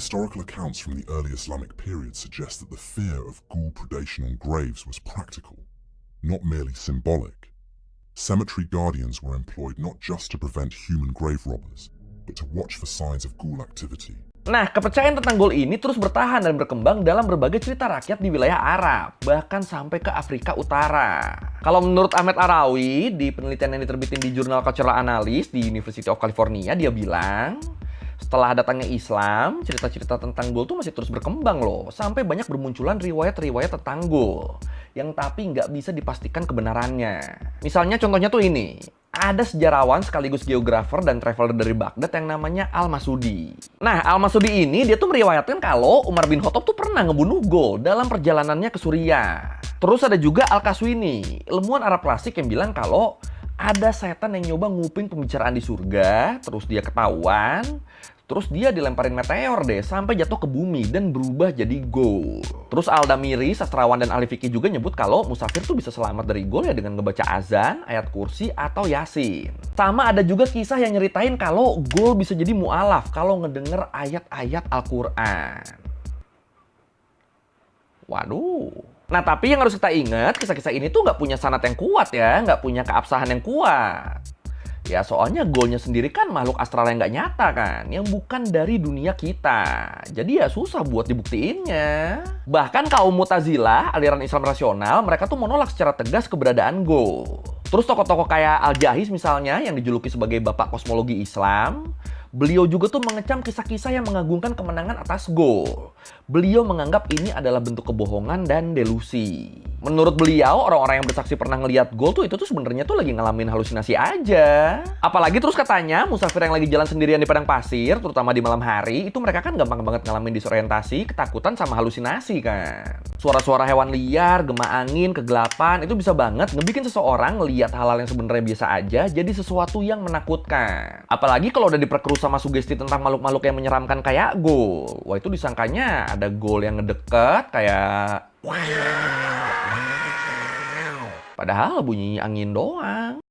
Historical accounts from the early Islamic period suggest that the fear of ghoul predation on graves was practical, not merely symbolic. Cemetery guardians were employed not just to prevent human grave robbers, but to watch for signs of ghoul activity. Nah, kepercayaan tentang ghoul ini terus bertahan dan berkembang dalam berbagai cerita rakyat di wilayah Arab, bahkan sampai ke Afrika Utara. Kalau menurut Ahmed Arawi, di penelitian yang diterbitin di jurnal Cultural Analyst di University of California, dia bilang, setelah datangnya Islam, cerita-cerita tentang ghoul tuh masih terus berkembang loh, sampai banyak bermunculan riwayat-riwayat tentang ghoul, yang tapi nggak bisa dipastikan kebenarannya. Misalnya contohnya tuh ini. Ada sejarawan sekaligus geografer dan traveler dari Baghdad yang namanya Al-Masudi. Nah, Al-Masudi ini dia tuh meriwayatkan kalau Umar bin Khattab tuh pernah ngebunuh ghoul dalam perjalanannya ke Suriah. Terus ada juga Al-Kaswini, ilmuwan Arab klasik yang bilang kalau ada setan yang nyoba nguping pembicaraan di surga, terus dia ketahuan, terus dia dilemparin meteor deh sampai jatuh ke bumi dan berubah jadi ghoul. Terus Al-Damiri, sastrawan dan ahli fikih juga nyebut kalau musafir tuh bisa selamat dari ghoul ya dengan ngebaca azan, ayat kursi, atau yasin. Sama ada juga kisah yang nyeritain kalau ghoul bisa jadi mu'alaf kalau ngedenger ayat-ayat Al-Quran. Waduh. Nah, tapi yang harus kita ingat, kisah-kisah ini tuh nggak punya sanad yang kuat ya, nggak punya keabsahan yang kuat. Ya soalnya ghoulnya sendiri kan makhluk astral yang nggak nyata kan, yang bukan dari dunia kita. Jadi ya susah buat dibuktiinnya. Bahkan kaum Mu'tazilah, aliran Islam rasional, mereka tuh menolak secara tegas keberadaan ghoul. Terus tokoh-tokoh kayak Al-Jahiz misalnya, yang dijuluki sebagai bapak kosmologi Islam, beliau juga tuh mengecam kisah-kisah yang mengagungkan kemenangan atas ghoul. Beliau menganggap ini adalah bentuk kebohongan dan delusi. Menurut beliau, orang-orang yang bersaksi pernah ngelihat ghoul tuh itu tuh sebenarnya tuh lagi ngalamin halusinasi aja. Apalagi terus katanya, musafir yang lagi jalan sendirian di padang pasir, terutama di malam hari, itu mereka kan gampang banget ngalamin disorientasi, ketakutan sama halusinasi kan. Suara-suara hewan liar, gema angin, kegelapan, itu bisa banget ngebikin seseorang ngelihat hal-hal yang sebenarnya biasa aja jadi sesuatu yang menakutkan. Apalagi kalau udah diperkeruh sama sugesti tentang makhluk-makhluk yang menyeramkan kayak ghoul. Wah, itu disangkanya ada ghoul yang ngedeket kayak padahal bunyi angin doang.